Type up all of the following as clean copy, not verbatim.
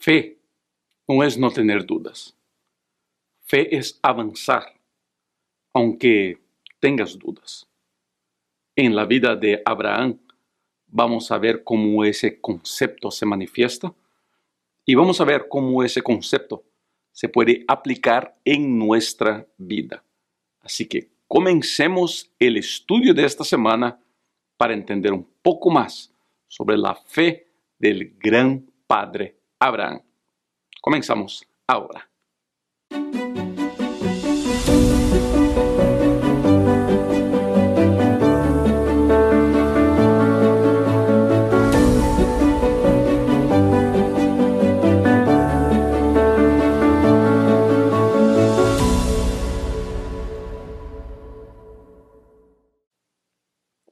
Fe no es no tener dudas. Fe es avanzar, aunque tengas dudas. En la vida de Abraham vamos a ver cómo ese concepto se manifiesta y vamos a ver cómo ese concepto se puede aplicar en nuestra vida. Así que comencemos el estudio de esta semana para entender un poco más sobre la fe del gran padre Abraham. Comenzamos ahora.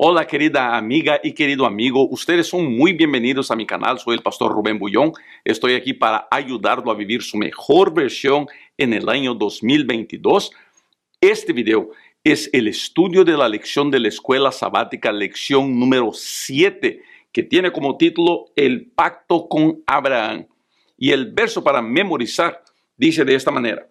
Hola querida amiga y querido amigo, ustedes son muy bienvenidos a mi canal, soy el pastor Rubén Bullón, estoy aquí para ayudarlo a vivir su mejor versión en el año 2022. Este video es el estudio de la lección de la escuela sabática, lección número 7, que tiene como título El pacto con Abraham. Y el verso para memorizar dice de esta manera: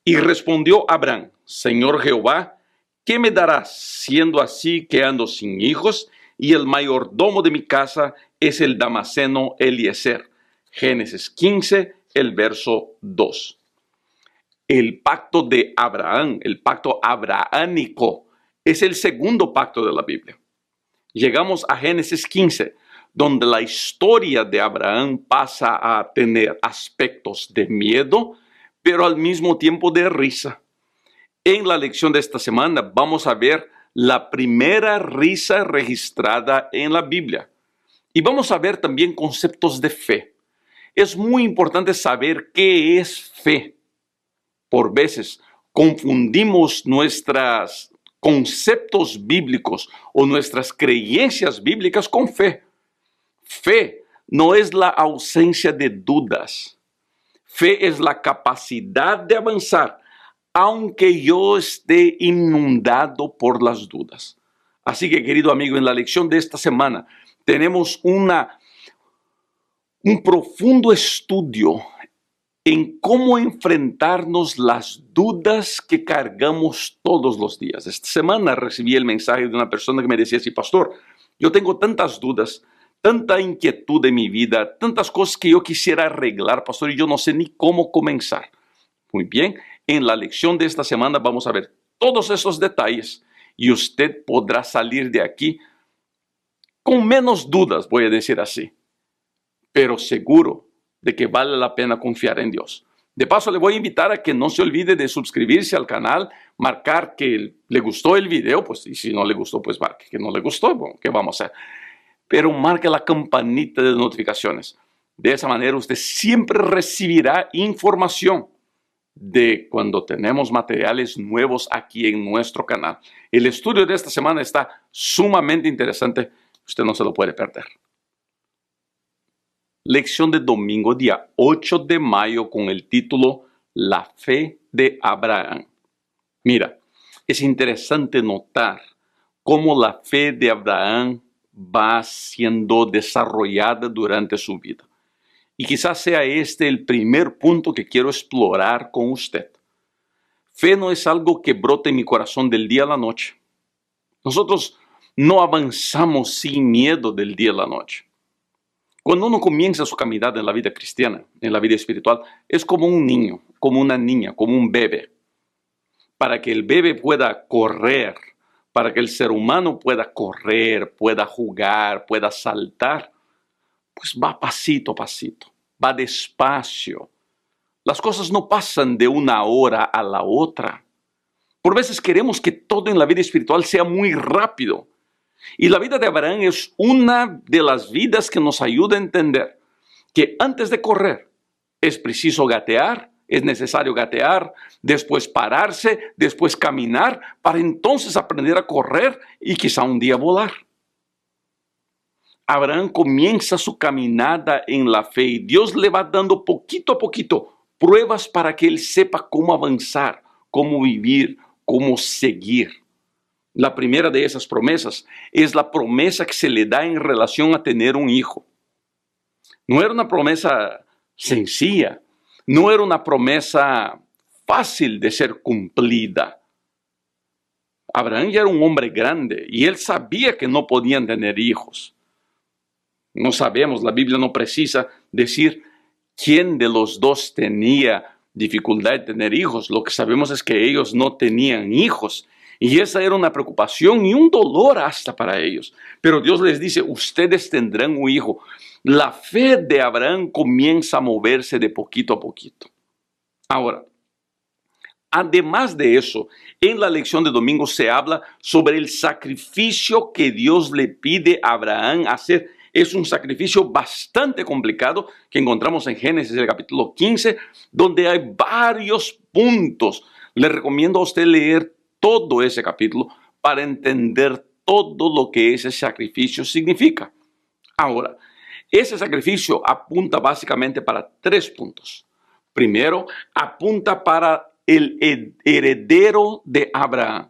Y respondió Abraham, Señor Jehová, ¿qué me darás siendo así que ando sin hijos y el mayordomo de mi casa es el damaseno Eliezer? Génesis 15, el verso 2. El pacto de Abraham, el pacto abrahámico, es el segundo pacto de la Biblia. Llegamos a Génesis 15, donde la historia de Abraham pasa a tener aspectos de miedo, pero al mismo tiempo de risa. En la lección de esta semana vamos a ver la primera risa registrada en la Biblia. Y vamos a ver también conceptos de fe. Es muy importante saber qué es fe. Por veces confundimos nuestros conceptos bíblicos o nuestras creencias bíblicas con fe. Fe no es la ausencia de dudas. Fe es la capacidad de avanzar aunque yo esté inundado por las dudas. Así que, querido amigo, en la lección de esta semana tenemos un profundo estudio en cómo enfrentarnos las dudas que cargamos todos los días. Esta semana recibí el mensaje de una persona que me decía así: pastor, yo tengo tantas dudas, tanta inquietud en mi vida, tantas cosas que yo quisiera arreglar, pastor, y yo no sé ni cómo comenzar. Muy bien, en la lección de esta semana vamos a ver todos esos detalles y usted podrá salir de aquí con menos dudas, voy a decir así, pero seguro de que vale la pena confiar en Dios. De paso, le voy a invitar a que no se olvide de suscribirse al canal, marcar que le gustó el video, pues, y si no le gustó, pues marque que no le gustó, bueno, ¿qué vamos a hacer? Pero marque la campanita de notificaciones. De esa manera usted siempre recibirá información de cuando tenemos materiales nuevos aquí en nuestro canal. El estudio de esta semana está sumamente interesante, usted no se lo puede perder. Lección de domingo, día 8 de mayo, con el título La fe de Abraham. Mira, es interesante notar cómo la fe de Abraham va siendo desarrollada durante su vida. Y quizás sea este el primer punto que quiero explorar con usted. Fe no es algo que brote en mi corazón del día a la noche. Nosotros no avanzamos sin miedo del día a la noche. Cuando uno comienza su caminata en la vida cristiana, en la vida espiritual, es como un niño, como una niña, como un bebé. Para que el bebé pueda correr, para que el ser humano pueda correr, pueda jugar, pueda saltar, pues va pasito a pasito, va despacio. Las cosas no pasan de una hora a la otra. Por veces queremos que todo en la vida espiritual sea muy rápido. Y la vida de Abraham es una de las vidas que nos ayuda a entender que antes de correr es preciso gatear, es necesario gatear, después pararse, después caminar, para entonces aprender a correr y quizá un día volar. Abraham comienza su caminada en la fe y Dios le va dando poquito a poquito pruebas para que él sepa cómo avanzar, cómo vivir, cómo seguir. La primera de esas promesas es la promesa que se le da en relación a tener un hijo. No era una promesa sencilla. No era una promesa fácil de ser cumplida. Abraham ya era un hombre grande y él sabía que no podían tener hijos. No sabemos, la Biblia no precisa decir quién de los dos tenía dificultad de tener hijos. Lo que sabemos es que ellos no tenían hijos. Y esa era una preocupación y un dolor hasta para ellos. Pero Dios les dice, ustedes tendrán un hijo. La fe de Abraham comienza a moverse de poquito a poquito. Ahora, además de eso, en la lección de domingo se habla sobre el sacrificio que Dios le pide a Abraham hacer. Es un sacrificio bastante complicado que encontramos en Génesis, el capítulo 15, donde hay varios puntos. Le recomiendo a usted leer todo ese capítulo para entender todo lo que ese sacrificio significa. Ahora, ese sacrificio apunta básicamente para 3 puntos. Primero, apunta para el heredero de Abraham.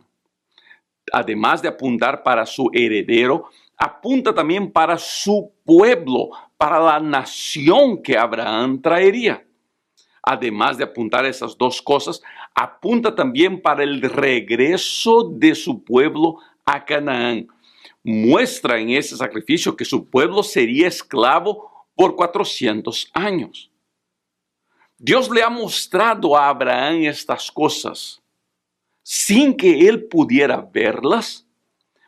Además de apuntar para su heredero, apunta también para su pueblo, para la nación que Abraham traería. Además de apuntar esas 2 cosas, apunta también para el regreso de su pueblo a Canaán. Muestra en ese sacrificio que su pueblo sería esclavo por 400 años. Dios le ha mostrado a Abraham estas cosas sin que él pudiera verlas,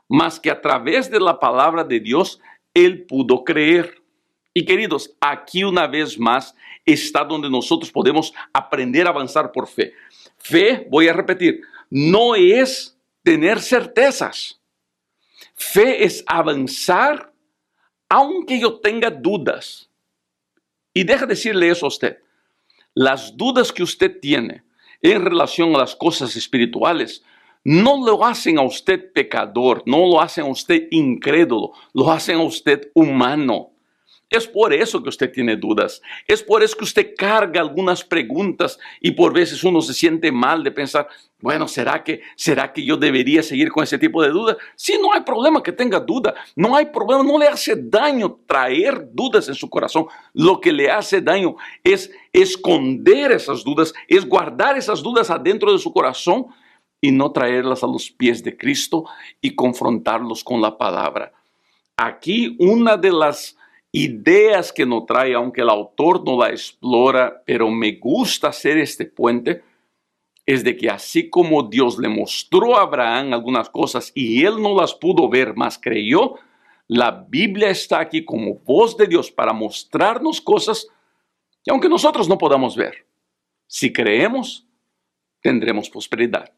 mas que a través de la palabra de Dios él pudo creer. Y queridos, aquí una vez más está donde nosotros podemos aprender a avanzar por fe. Fe, voy a repetir, no es tener certezas. Fe es avanzar aunque yo tenga dudas. Y deja decirle eso a usted. Las dudas que usted tiene en relación a las cosas espirituales no lo hacen a usted pecador, no lo hacen a usted incrédulo, lo hacen a usted humano. Es por eso que usted tiene dudas. Es por eso que usted carga algunas preguntas y por veces uno se siente mal de pensar, bueno, ¿será que yo debería seguir con ese tipo de dudas? Sí, no hay problema que tenga duda. No hay problema, no le hace daño traer dudas en su corazón. Lo que le hace daño es esconder esas dudas, es guardar esas dudas adentro de su corazón y no traerlas a los pies de Cristo y confrontarlos con la palabra. Aquí una de las ideas que nos trae, aunque el autor no la explora, pero me gusta hacer este puente, es de que así como Dios le mostró a Abraham algunas cosas y él no las pudo ver, mas creyó, la Biblia está aquí como voz de Dios para mostrarnos cosas que aunque nosotros no podamos ver, si creemos, tendremos prosperidad.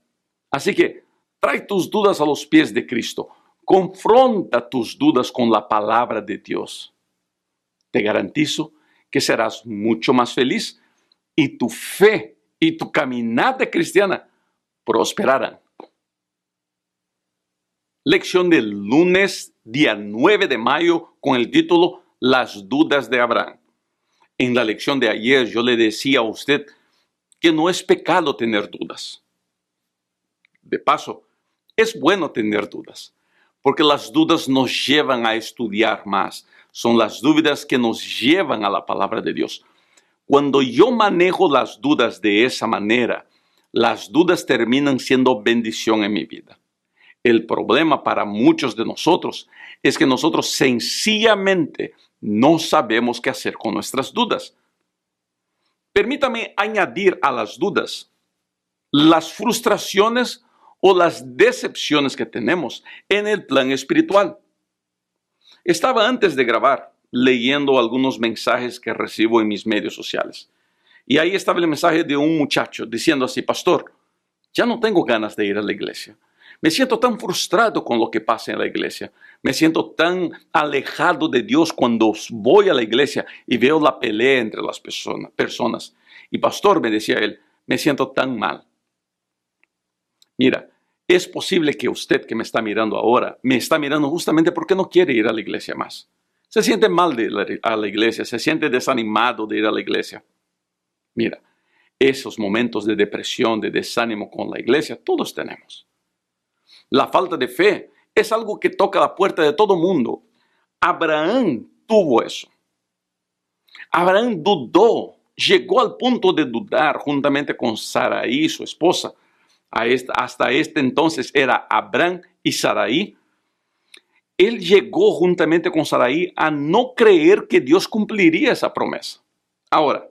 Así que trae tus dudas a los pies de Cristo, confronta tus dudas con la palabra de Dios. Te garantizo que serás mucho más feliz y tu fe y tu caminata cristiana prosperarán. Lección del lunes, día 9 de mayo, con el título Las dudas de Abraham. En la lección de ayer yo le decía a usted que no es pecado tener dudas. De paso, es bueno tener dudas, porque las dudas nos llevan a estudiar más. Son las dudas que nos llevan a la palabra de Dios. Cuando yo manejo las dudas de esa manera, las dudas terminan siendo bendición en mi vida. El problema para muchos de nosotros es que nosotros sencillamente no sabemos qué hacer con nuestras dudas. Permítame añadir a las dudas las frustraciones o las decepciones que tenemos en el plan espiritual. Estaba antes de grabar leyendo algunos mensajes que recibo en mis medios sociales. Y ahí estaba el mensaje de un muchacho diciendo así: pastor, ya no tengo ganas de ir a la iglesia. Me siento tan frustrado con lo que pasa en la iglesia. Me siento tan alejado de Dios cuando voy a la iglesia y veo la pelea entre las personas. Y pastor, me decía él, me siento tan mal. Mira, es posible que usted que me está mirando ahora, me está mirando justamente porque no quiere ir a la iglesia más. Se siente mal de ir a la iglesia, se siente desanimado de ir a la iglesia. Mira, esos momentos de depresión, de desánimo con la iglesia, todos tenemos. La falta de fe es algo que toca la puerta de todo mundo. Abraham tuvo eso. Abraham dudó llegó al punto de dudar juntamente con Sarai, su esposa. Hasta este entonces era Abraham y Sarai. Él llegó juntamente con Sarai a no creer que Dios cumpliría esa promesa. Ahora,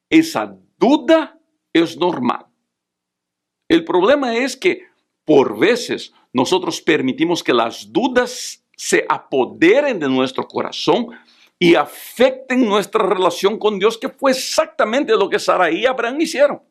esa duda es normal. El problema es que por veces nosotros permitimos que las dudas se apoderen de nuestro corazón y afecten nuestra relación con Dios, que fue exactamente lo que Sarai y Abraham hicieron.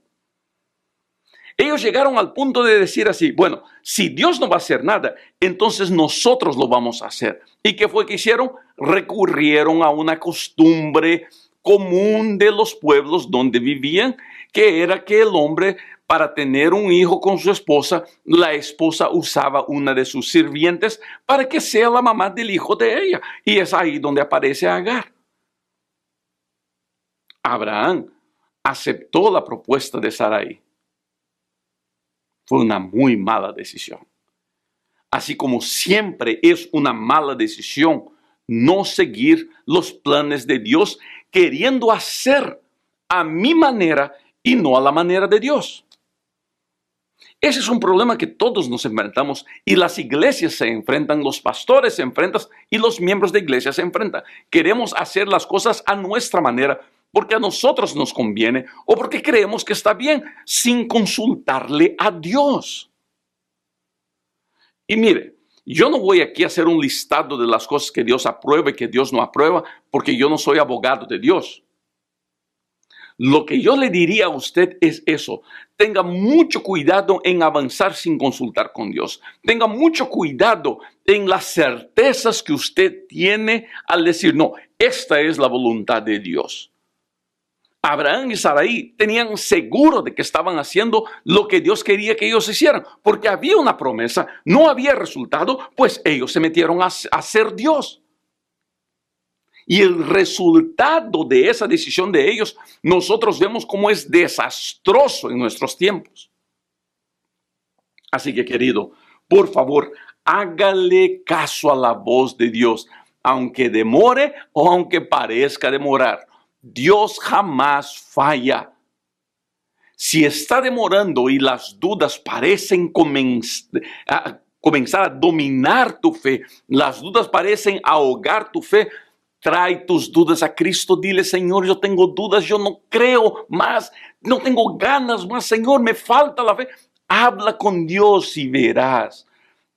Ellos llegaron al punto de decir así, bueno, si Dios no va a hacer nada, entonces nosotros lo vamos a hacer. ¿Y qué fue que hicieron? Recurrieron a una costumbre común de los pueblos donde vivían, que era que el hombre, para tener un hijo con su esposa, la esposa usaba una de sus sirvientes para que sea la mamá del hijo de ella. Y es ahí donde aparece Agar. Abraham aceptó la propuesta de Sarai. Fue una muy mala decisión. Así como siempre es una mala decisión no seguir los planes de Dios, queriendo hacer a mi manera y no a la manera de Dios. Ese es un problema que todos nos enfrentamos y las iglesias se enfrentan, los pastores se enfrentan y los miembros de iglesia se enfrentan. Queremos hacer las cosas a nuestra manera porque a nosotros nos conviene o porque creemos que está bien sin consultarle a Dios. Y mire, yo no voy aquí a hacer un listado de las cosas que Dios aprueba y que Dios no aprueba porque yo no soy abogado de Dios. Lo que yo le diría a usted es eso. Tenga mucho cuidado en avanzar sin consultar con Dios. Tenga mucho cuidado en las certezas que usted tiene al decir, no, esta es la voluntad de Dios. Abraham y Sarai tenían seguro de que estaban haciendo lo que Dios quería que ellos hicieran, porque había una promesa, no había resultado, pues ellos se metieron a ser Dios. Y el resultado de esa decisión de ellos, nosotros vemos cómo es desastroso en nuestros tiempos. Así que, querido, por favor, hágale caso a la voz de Dios, aunque demore o aunque parezca demorar. Dios jamás falla. Si está demorando y las dudas parecen comenzar a dominar tu fe, las dudas parecen ahogar tu fe, trae tus dudas a Cristo, dile, Señor, yo tengo dudas, yo no creo más, no tengo ganas más, Señor, me falta la fe. Habla con Dios y verás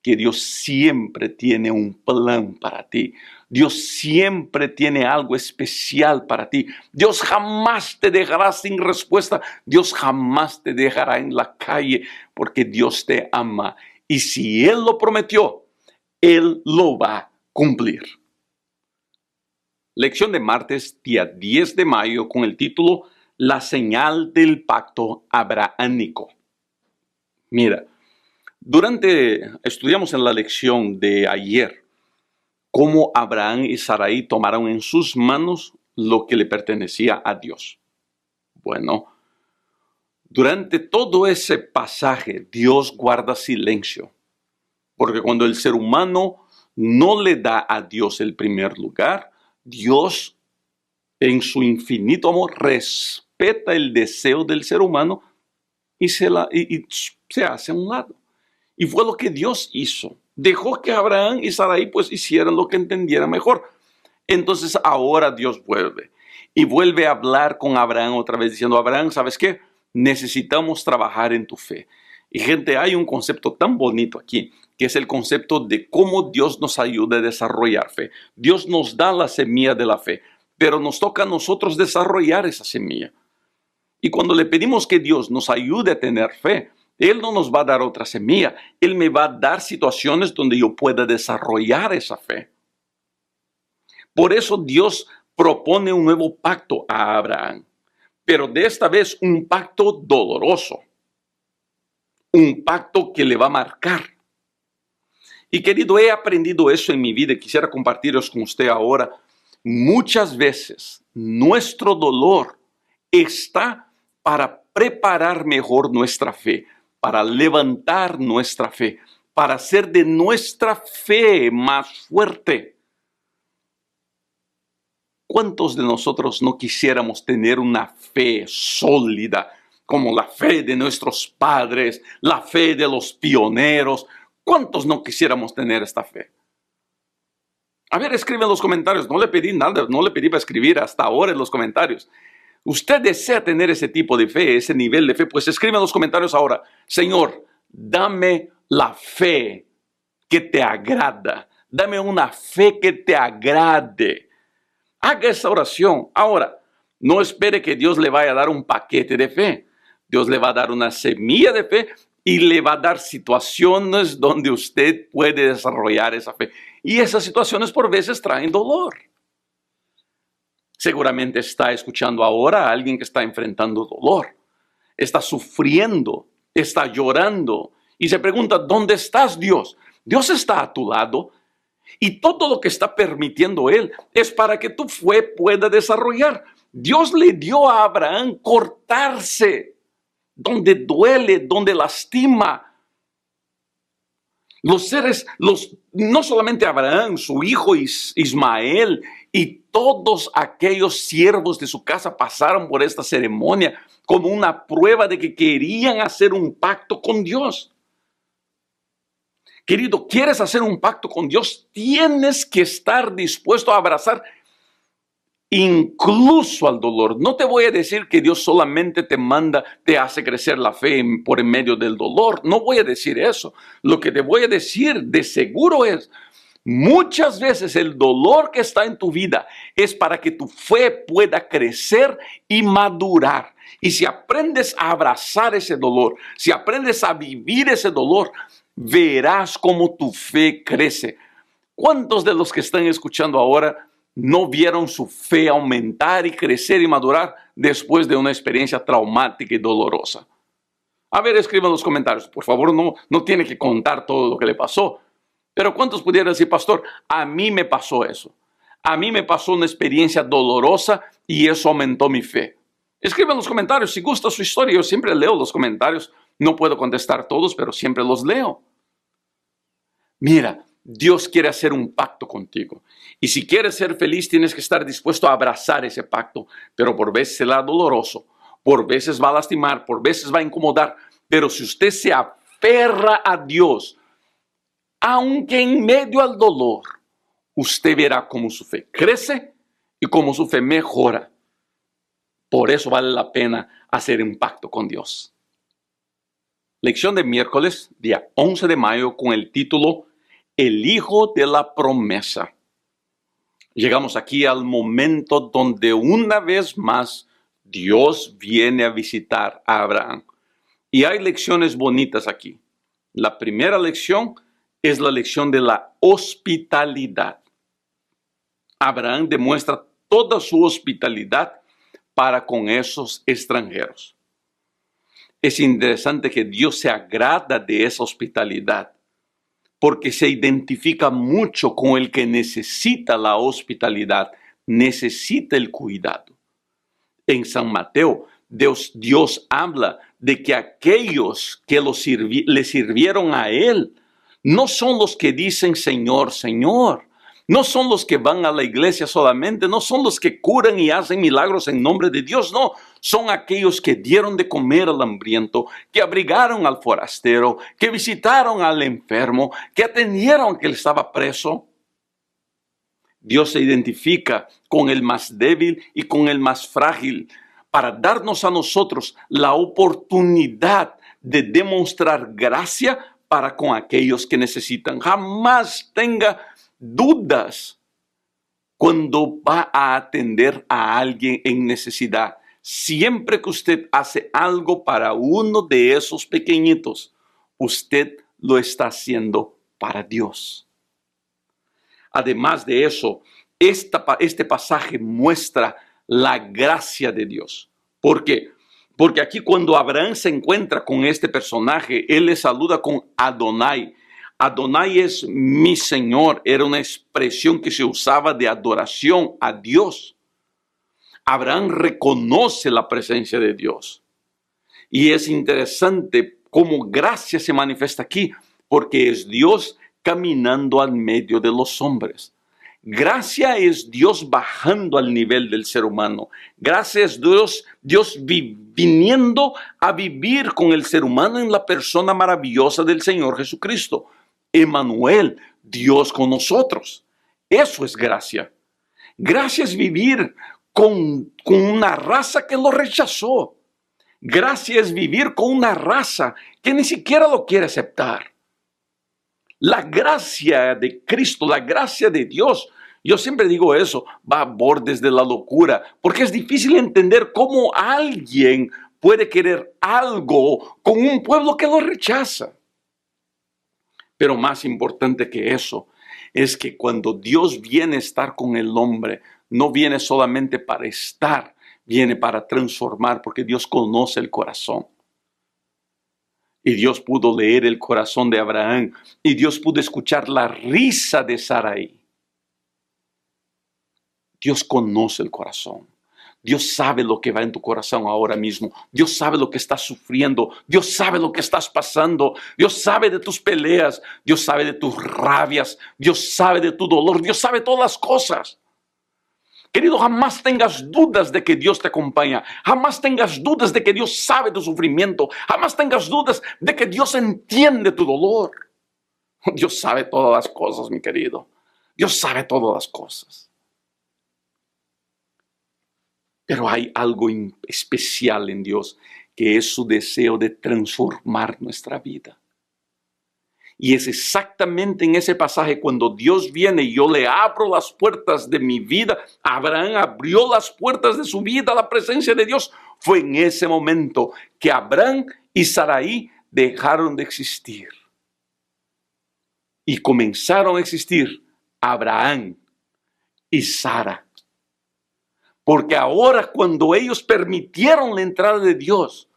que Dios siempre tiene un plan para ti. Dios siempre tiene algo especial para ti. Dios jamás te dejará sin respuesta. Dios jamás te dejará en la calle porque Dios te ama. Y si Él lo prometió, Él lo va a cumplir. Lección de martes, día 10 de mayo, con el título La señal del pacto abrahámico. Mira, estudiamos en la lección de ayer cómo Abraham y Sarai tomaron en sus manos lo que le pertenecía a Dios. Bueno, durante todo ese pasaje, Dios guarda silencio, porque cuando el ser humano no le da a Dios el primer lugar, Dios, en su infinito amor, respeta el deseo del ser humano y se hace a un lado. Y fue lo que Dios hizo. Dejó que Abraham y Sarai pues hicieran lo que entendieran mejor. Entonces ahora Dios vuelve a hablar con Abraham otra vez diciendo, Abraham, ¿sabes qué? Necesitamos trabajar en tu fe. Y gente, hay un concepto tan bonito aquí, que es el concepto de cómo Dios nos ayuda a desarrollar fe. Dios nos da la semilla de la fe, pero nos toca a nosotros desarrollar esa semilla. Y cuando le pedimos que Dios nos ayude a tener fe, Él no nos va a dar otra semilla. Él me va a dar situaciones donde yo pueda desarrollar esa fe. Por eso Dios propone un nuevo pacto a Abraham, pero de esta vez un pacto doloroso. Un pacto que le va a marcar. Y querido, he aprendido eso en mi vida y quisiera compartirlos con usted ahora. Muchas veces nuestro dolor está para preparar mejor nuestra fe, para levantar nuestra fe, para hacer de nuestra fe más fuerte. ¿Cuántos de nosotros no quisiéramos tener una fe sólida, como la fe de nuestros padres, la fe de los pioneros? ¿Cuántos no quisiéramos tener esta fe? A ver, escribe en los comentarios. No le pedí nada, no le pedí para escribir hasta ahora en los comentarios. Usted desea tener ese tipo de fe, ese nivel de fe, pues escribe en los comentarios ahora: Señor, dame la fe que te agrada. Dame una fe que te agrade. Haga esa oración. Ahora, no espere que Dios le vaya a dar un paquete de fe. Dios le va a dar una semilla de fe y le va a dar situaciones donde usted puede desarrollar esa fe. Y esas situaciones por veces traen dolor. Seguramente está escuchando ahora a alguien que está enfrentando dolor. Está sufriendo, está llorando y se pregunta: ¿dónde estás, Dios? Dios está a tu lado. Y todo lo que está permitiendo Él es para que tu fe pueda desarrollar. Dios le dio a Abraham cortarse donde duele, donde lastima. No solamente Abraham, su hijo Ismael y todos aquellos siervos de su casa pasaron por esta ceremonia como una prueba de que querían hacer un pacto con Dios. Querido, ¿quieres hacer un pacto con Dios? Tienes que estar dispuesto a abrazar incluso al dolor. No te voy a decir que Dios solamente te hace crecer la fe por en medio del dolor. No voy a decir eso. Lo que te voy a decir de seguro es: muchas veces el dolor que está en tu vida es para que tu fe pueda crecer y madurar. Y si aprendes a abrazar ese dolor, si aprendes a vivir ese dolor, verás cómo tu fe crece. ¿Cuántos de los que están escuchando ahora no vieron su fe aumentar y crecer y madurar después de una experiencia traumática y dolorosa? A ver, escriban en los comentarios. Por favor, no tiene que contar todo lo que le pasó. Pero ¿cuántos pudieran decir: pastor, a mí me pasó eso? A mí me pasó una experiencia dolorosa y eso aumentó mi fe. Escriban en los comentarios si gusta su historia. Yo siempre leo los comentarios. No puedo contestar todos, pero siempre los leo. Mira, Dios quiere hacer un pacto contigo. Y si quieres ser feliz, tienes que estar dispuesto a abrazar ese pacto. Pero por veces será doloroso, por veces va a lastimar, por veces va a incomodar. Pero si usted se aferra a Dios, aunque en medio al dolor, usted verá cómo su fe crece y cómo su fe mejora. Por eso vale la pena hacer un pacto con Dios. Lección de miércoles, día 11 de mayo, con el título El Hijo de la Promesa. Llegamos aquí al momento donde una vez más Dios viene a visitar a Abraham. Y hay lecciones bonitas aquí. La primera lección es la lección de la hospitalidad. Abraham demuestra toda su hospitalidad para con esos extranjeros. Es interesante que Dios se agrada de esa hospitalidad, porque se identifica mucho con el que necesita la hospitalidad, necesita el cuidado. En San Mateo, Dios habla de que aquellos que le sirvieron a Él no son los que dicen Señor, Señor. No son los que van a la iglesia solamente, no son los que curan y hacen milagros en nombre de Dios, no. Son aquellos que dieron de comer al hambriento, que abrigaron al forastero, que visitaron al enfermo, que atendieron al que estaba preso. Dios se identifica con el más débil y con el más frágil para darnos a nosotros la oportunidad de demostrar gracia para con aquellos que necesitan. Jamás tenga dudas cuando va a atender a alguien en necesidad. Siempre que usted hace algo para uno de esos pequeñitos, usted lo está haciendo para Dios. Además de eso, este pasaje muestra la gracia de Dios. ¿Por qué? Porque aquí cuando Abraham se encuentra con este personaje, él le saluda con Adonai. Adonai es mi Señor, era una expresión que se usaba de adoración a Dios. Abraham reconoce la presencia de Dios. Y es interesante cómo gracia se manifiesta aquí, porque es Dios caminando al medio de los hombres. Gracia es Dios bajando al nivel del ser humano. Gracia es Dios viniendo a vivir con el ser humano en la persona maravillosa del Señor Jesucristo. Emmanuel, Dios con nosotros. Eso es gracia. Gracia es vivir con una raza que lo rechazó. Gracia es vivir con una raza que ni siquiera lo quiere aceptar. La gracia de Cristo, la gracia de Dios, yo siempre digo eso, va a bordes de la locura, porque es difícil entender cómo alguien puede querer algo con un pueblo que lo rechaza. Pero más importante que eso, es que cuando Dios viene a estar con el hombre, no viene solamente para estar, viene para transformar, porque Dios conoce el corazón. Y Dios pudo leer el corazón de Abraham. Y Dios pudo escuchar la risa de Sarai. Dios conoce el corazón. Dios sabe lo que va en tu corazón ahora mismo. Dios sabe lo que estás sufriendo. Dios sabe lo que estás pasando. Dios sabe de tus peleas. Dios sabe de tus rabias. Dios sabe de tu dolor. Dios sabe todas las cosas. Querido, jamás tengas dudas de que Dios te acompaña. Jamás tengas dudas de que Dios sabe tu sufrimiento. Jamás tengas dudas de que Dios entiende tu dolor. Dios sabe todas las cosas, mi querido. Dios sabe todas las cosas. Pero hay algo especial en Dios, que es su deseo de transformar nuestra vida. Y es exactamente en ese pasaje cuando Dios viene y yo le abro las puertas de mi vida. Abraham abrió las puertas de su vida a la presencia de Dios. Fue en ese momento que Abraham y Sarai dejaron de existir. Y comenzaron a existir Abraham y Sara. Porque ahora cuando ellos permitieron la entrada de Dios,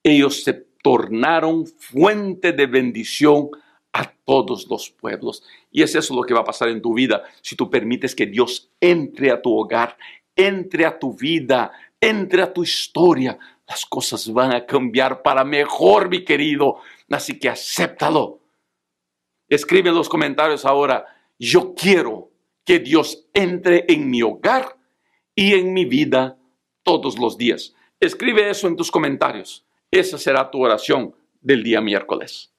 ellos se tornaron fuente de bendición a todos los pueblos. Y es eso lo que va a pasar en tu vida si tú permites que Dios entre a tu hogar, entre a tu vida, entre a tu historia. Las cosas van a cambiar para mejor, mi querido. Así que acéptalo. Escribe en los comentarios ahora, yo quiero que Dios entre en mi hogar y en mi vida todos los días. Escribe eso en tus comentarios. Esa será tu oración del día miércoles.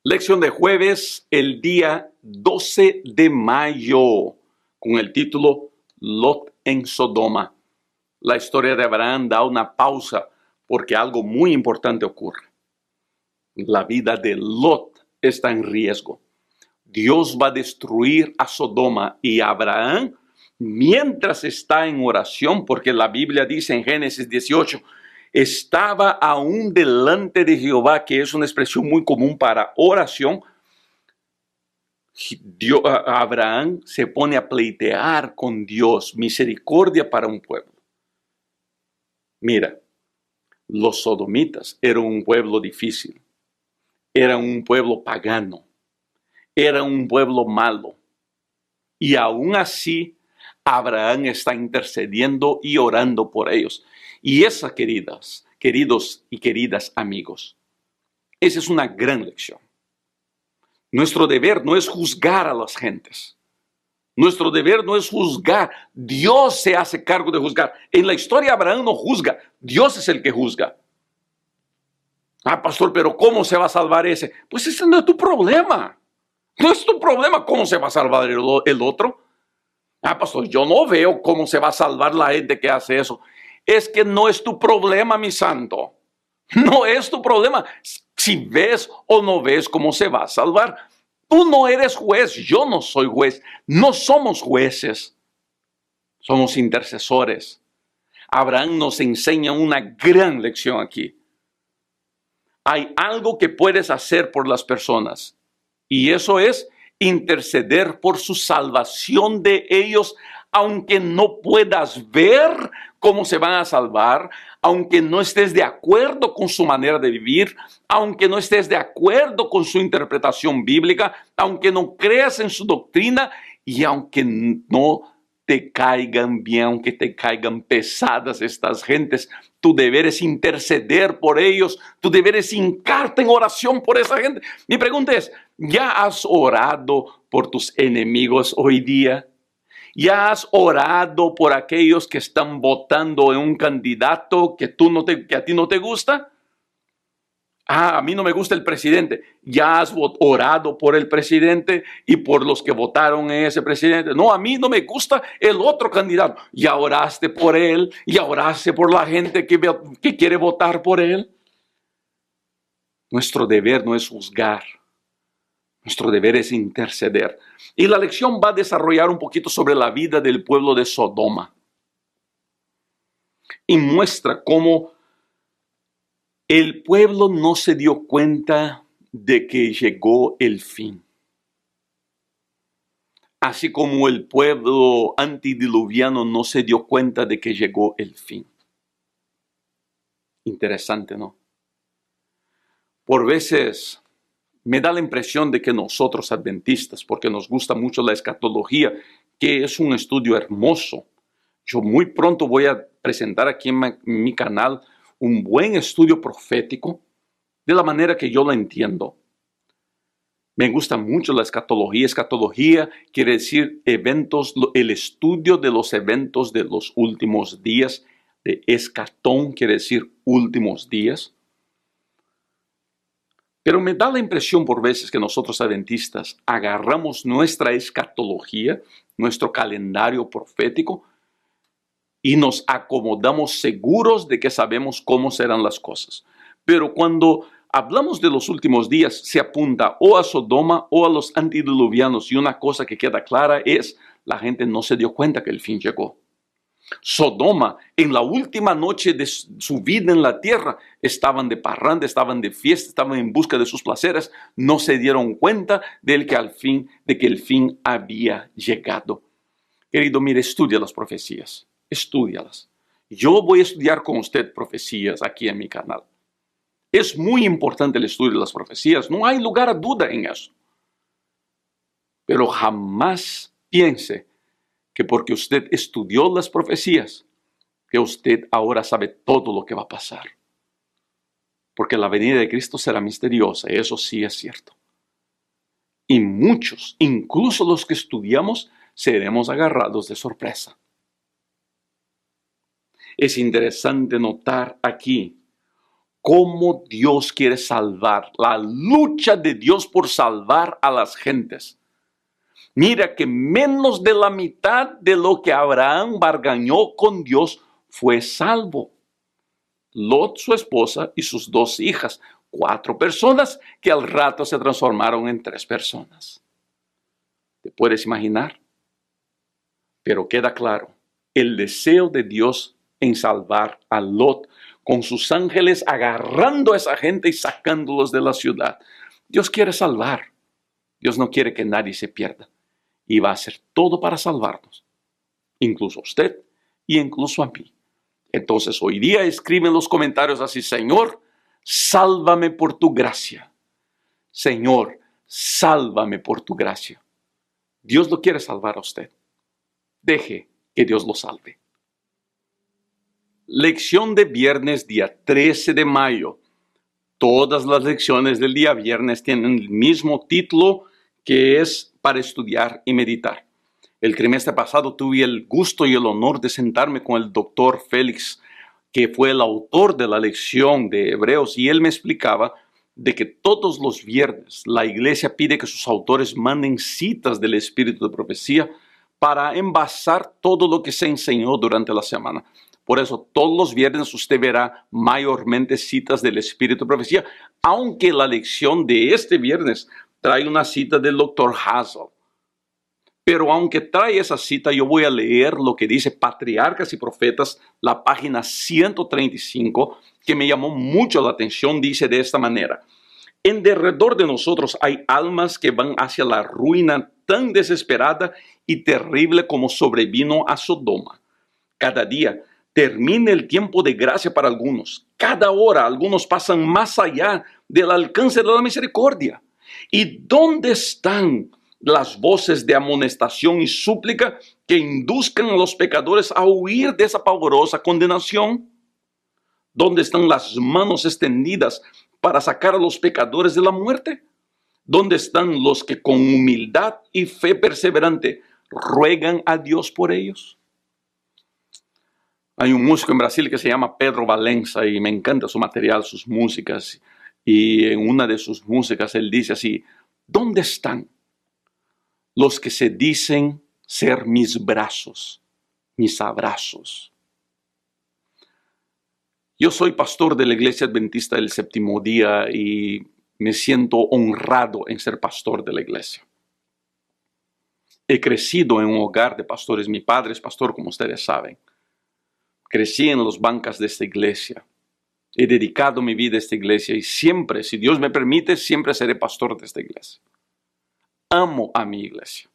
Lección de jueves, el día 12 de mayo, con el título Lot en Sodoma. La historia de Abraham da una pausa porque algo muy importante ocurre. La vida de Lot está en riesgo. Dios va a destruir a Sodoma y Abraham, mientras está en oración, porque la Biblia dice en Génesis 18, estaba aún delante de Jehová, que es una expresión muy común para oración. Abraham se pone a pleitear con Dios misericordia para un pueblo. Mira, los sodomitas eran un pueblo difícil, eran un pueblo pagano, era un pueblo malo. Y aún así, Abraham está intercediendo y orando por ellos. Y esa, queridos y queridas amigos, esa es una gran lección. Nuestro deber no es juzgar a las gentes. Nuestro deber no es juzgar. Dios se hace cargo de juzgar. En la historia Abraham no juzga. Dios es el que juzga. Ah, pastor, pero ¿cómo se va a salvar ese? Pues ese no es tu problema. No es tu problema cómo se va a salvar el otro. Ah, pastor, yo no veo cómo se va a salvar la gente que hace eso. Es que no es tu problema, mi santo. No es tu problema. Si ves o no ves cómo se va a salvar. Tú no eres juez, yo no soy juez. No somos jueces. Somos intercesores. Abraham nos enseña una gran lección aquí. Hay algo que puedes hacer por las personas. Y eso es interceder por su salvación de ellos, aunque no puedas ver cómo se van a salvar, aunque no estés de acuerdo con su manera de vivir, aunque no estés de acuerdo con su interpretación bíblica, aunque no creas en su doctrina y aunque no te caigan bien, aunque te caigan pesadas estas gentes, tu deber es interceder por ellos, tu deber es hincarte en oración por esa gente. Mi pregunta es, ¿ya has orado por tus enemigos hoy día? ¿Ya has orado por aquellos que están votando en un candidato que a ti no te gusta? A mí no me gusta el presidente. ¿Ya has orado por el presidente y por los que votaron en ese presidente? No, a mí no me gusta el otro candidato. ¿Ya oraste por él? ¿Ya oraste por la gente que quiere votar por él? Nuestro deber no es juzgar. Nuestro deber es interceder. Y la lección va a desarrollar un poquito sobre la vida del pueblo de Sodoma. Y muestra cómo el pueblo no se dio cuenta de que llegó el fin. Así como el pueblo antediluviano no se dio cuenta de que llegó el fin. Interesante, ¿no? Por veces me da la impresión de que nosotros adventistas, porque nos gusta mucho la escatología, que es un estudio hermoso. Yo muy pronto voy a presentar aquí en mi canal un buen estudio profético de la manera que yo la entiendo. Me gusta mucho la escatología. Escatología quiere decir eventos, el estudio de los eventos de los últimos días. De escatón quiere decir últimos días. Pero me da la impresión por veces que nosotros adventistas agarramos nuestra escatología, nuestro calendario profético, y nos acomodamos seguros de que sabemos cómo serán las cosas. Pero cuando hablamos de los últimos días, se apunta o a Sodoma o a los antediluvianos. Y una cosa que queda clara es, la gente no se dio cuenta que el fin llegó. Sodoma, en la última noche de su vida en la tierra, estaban de parranda, estaban de fiesta, estaban en busca de sus placeres. No se dieron cuenta de que el fin había llegado. Querido, mire, estudia las profecías. Estúdialas. Yo voy a estudiar con usted profecías aquí en mi canal. Es muy importante el estudio de las profecías, no hay lugar a duda en eso. Pero jamás piense que porque usted estudió las profecías, que usted ahora sabe todo lo que va a pasar. Porque la venida de Cristo será misteriosa, eso sí es cierto. Y muchos, incluso los que estudiamos, seremos agarrados de sorpresa. Es interesante notar aquí cómo Dios quiere salvar, la lucha de Dios por salvar a las gentes. Mira que menos de la mitad de lo que Abraham bargañó con Dios fue salvo. Lot, su esposa y sus 2 hijas, 4 personas que al rato se transformaron en 3 personas. ¿Te puedes imaginar? Pero queda claro, el deseo de Dios en salvar a Lot, con sus ángeles agarrando a esa gente y sacándolos de la ciudad. Dios quiere salvar. Dios no quiere que nadie se pierda. Y va a hacer todo para salvarnos. Incluso a usted y incluso a mí. Entonces hoy día escribe en los comentarios así: Señor, sálvame por tu gracia. Señor, sálvame por tu gracia. Dios lo quiere salvar a usted. Deje que Dios lo salve. Lección de viernes, día 13 de mayo. Todas las lecciones del día viernes tienen el mismo título, que es para estudiar y meditar. El trimestre pasado tuve el gusto y el honor de sentarme con el doctor Félix, que fue el autor de la lección de Hebreos, y él me explicaba de que todos los viernes la iglesia pide que sus autores manden citas del espíritu de profecía para envasar todo lo que se enseñó durante la semana. Por eso todos los viernes usted verá mayormente citas del espíritu de profecía, aunque la lección de este viernes trae una cita del Dr. Hazel. Pero aunque trae esa cita, yo voy a leer lo que dice Patriarcas y Profetas, la página 135, que me llamó mucho la atención. Dice de esta manera: en derredor de nosotros hay almas que van hacia la ruina tan desesperada y terrible como sobrevino a Sodoma. Cada día termina el tiempo de gracia para algunos. Cada hora algunos pasan más allá del alcance de la misericordia. ¿Y dónde están las voces de amonestación y súplica que induzcan a los pecadores a huir de esa pavorosa condenación? ¿Dónde están las manos extendidas para sacar a los pecadores de la muerte? ¿Dónde están los que con humildad y fe perseverante ruegan a Dios por ellos? Hay un músico en Brasil que se llama Pedro Valença y me encanta su material, sus músicas. Y en una de sus músicas él dice así: ¿dónde están los que se dicen ser mis brazos, mis abrazos? Yo soy pastor de la Iglesia Adventista del Séptimo Día y me siento honrado en ser pastor de la iglesia. He crecido en un hogar de pastores. Mi padre es pastor, como ustedes saben. Crecí en las bancas de esta iglesia. He dedicado mi vida a esta iglesia y siempre, si Dios me permite, siempre seré pastor de esta iglesia. Amo a mi iglesia.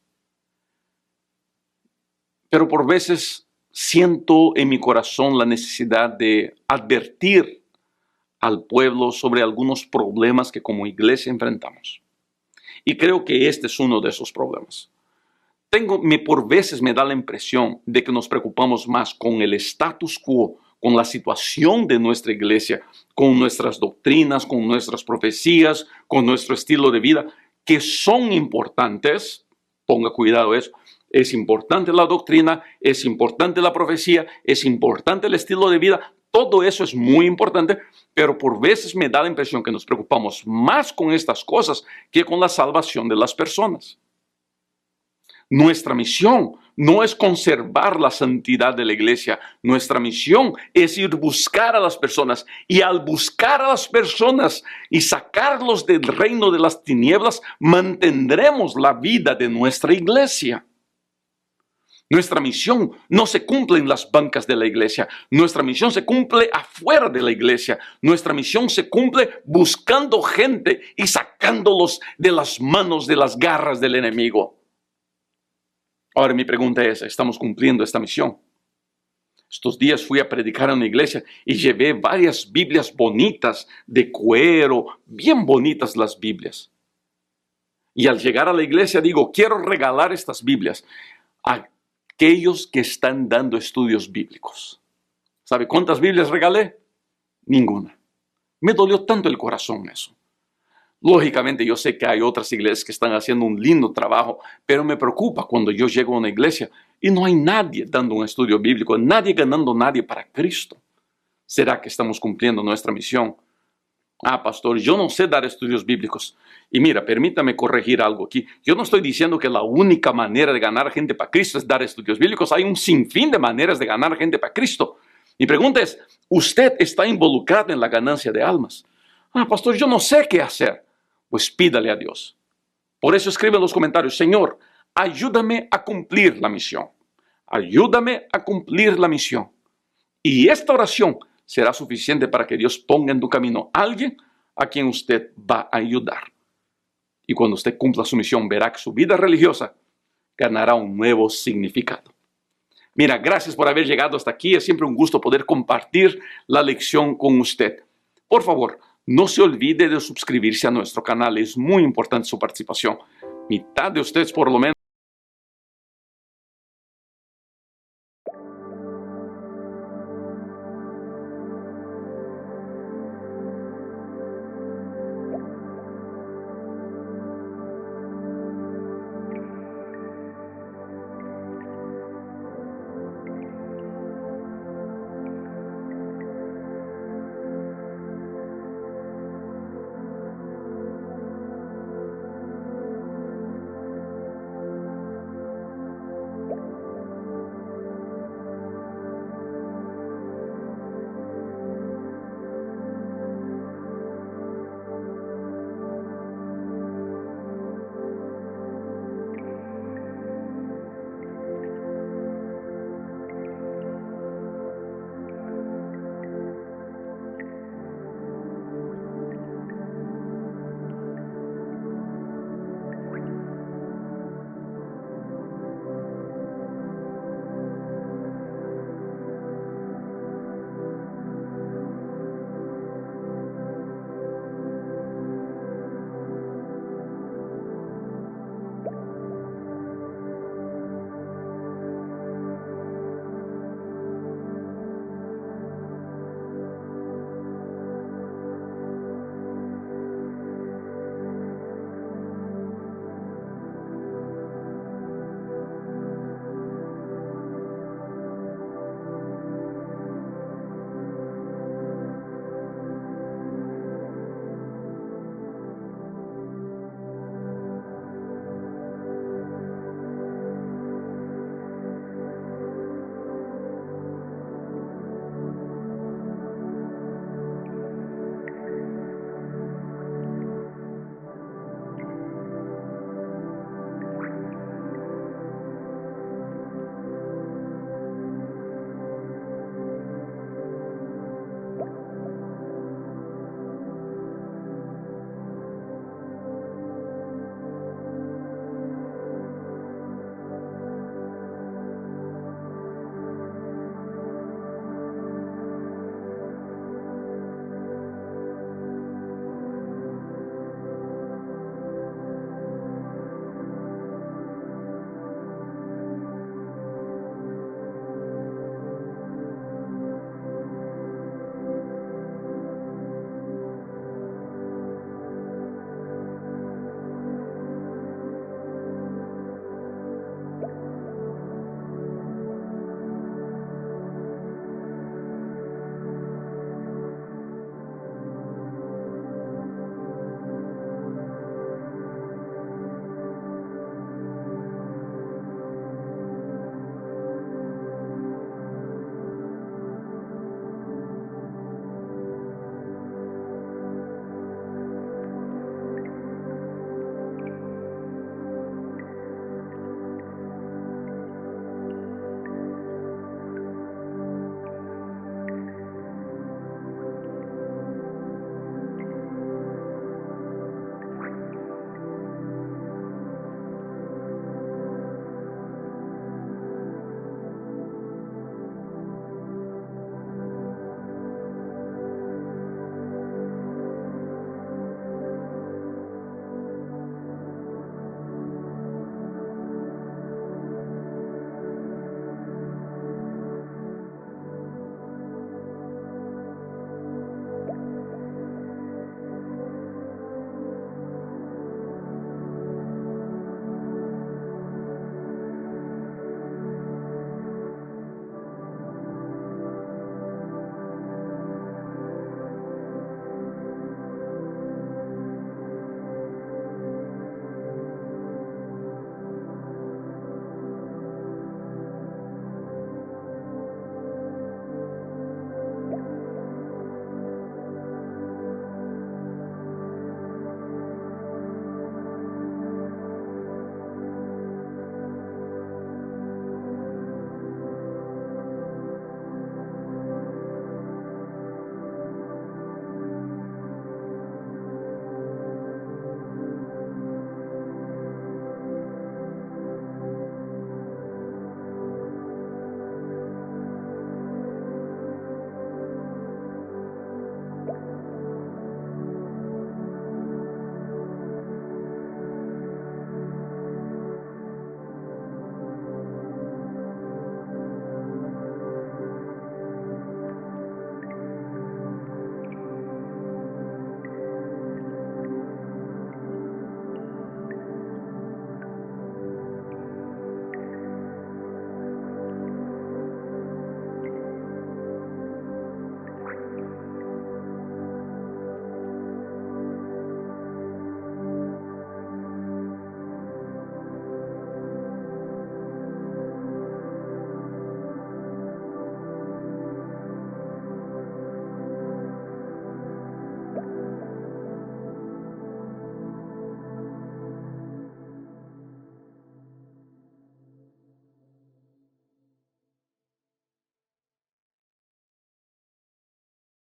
Pero por veces siento en mi corazón la necesidad de advertir al pueblo sobre algunos problemas que como iglesia enfrentamos. Y creo que este es uno de esos problemas. Por veces me da la impresión de que nos preocupamos más con el status quo, con la situación de nuestra iglesia, con nuestras doctrinas, con nuestras profecías, con nuestro estilo de vida, que son importantes. Ponga cuidado eso. Es importante la doctrina, es importante la profecía, es importante el estilo de vida. Todo eso es muy importante, pero por veces me da la impresión que nos preocupamos más con estas cosas que con la salvación de las personas. Nuestra misión no es conservar la santidad de la iglesia. Nuestra misión es ir a buscar a las personas. Y al buscar a las personas y sacarlos del reino de las tinieblas, mantendremos la vida de nuestra iglesia. Nuestra misión no se cumple en las bancas de la iglesia. Nuestra misión se cumple afuera de la iglesia. Nuestra misión se cumple buscando gente y sacándolos de las manos, de las garras del enemigo. Ahora mi pregunta es, ¿estamos cumpliendo esta misión? Estos días fui a predicar en una iglesia y llevé varias Biblias bonitas, de cuero, bien bonitas las Biblias. Y al llegar a la iglesia digo, quiero regalar estas Biblias a aquellos que están dando estudios bíblicos. ¿Sabe cuántas Biblias regalé? Ninguna. Me dolió tanto el corazón eso. Lógicamente yo sé que hay otras iglesias que están haciendo un lindo trabajo, pero me preocupa cuando yo llego a una iglesia y no hay nadie dando un estudio bíblico, nadie ganando nadie para Cristo. ¿Será que estamos cumpliendo nuestra misión? Pastor, yo no sé dar estudios bíblicos. Y mira, permítame corregir algo aquí. Yo no estoy diciendo que la única manera de ganar gente para Cristo es dar estudios bíblicos. Hay un sinfín de maneras de ganar gente para Cristo. Mi pregunta es, ¿usted está involucrado en la ganancia de almas? Pastor, yo no sé qué hacer. Pues pídale a Dios. Por eso escribe en los comentarios, Señor, ayúdame a cumplir la misión. Ayúdame a cumplir la misión. Y esta oración será suficiente para que Dios ponga en tu camino a alguien a quien usted va a ayudar. Y cuando usted cumpla su misión, verá que su vida religiosa ganará un nuevo significado. Mira, gracias por haber llegado hasta aquí. Es siempre un gusto poder compartir la lección con usted. Por favor, no se olvide de suscribirse a nuestro canal. Es muy importante su participación. Mitad de ustedes, por lo menos,